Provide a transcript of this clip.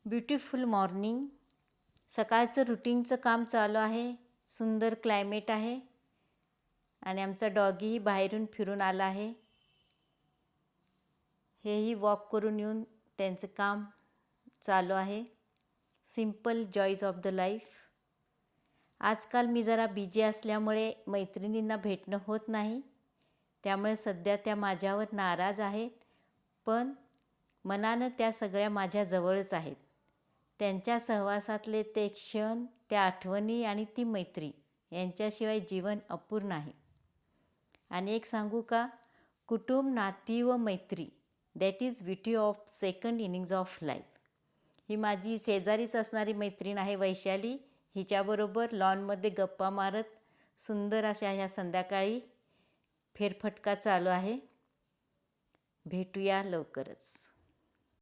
Beautiful morning. सकाळचं रुटीनचं काम चालू आहे. सुंदर क्लायमेट आहे आणि आमचा डॉगीही बाहेरून फिरून आला आहे. हेही वॉक करून येऊन त्यांचं काम चालू आहे. Simple joys of the life. आजकाल मी जरा बिजी असल्यामुळे मैत्रिणींना भेटणं होत नाही, त्यामुळे सध्या त्या माझ्यावर नाराज आहेत, पण मनानं त्या सगळ्या माझ्या जवळच आहेत. त्यांच्या सहवासातले ते क्षण, त्या आठवणी आणि ती मैत्री यांच्याशिवाय जीवन अपूर्ण आहे. आणि एक सांगू का, कुटुंब, नाती व मैत्री that is beauty of second innings of life. ही माझी शेजारीच असणारी मैत्रीण आहे वैशाली. हिच्याबरोबर लॉनमध्ये गप्पा मारत सुंदर अशा ह्या संध्याकाळी फेरफटका चालू आहे. भेटूया लवकरच.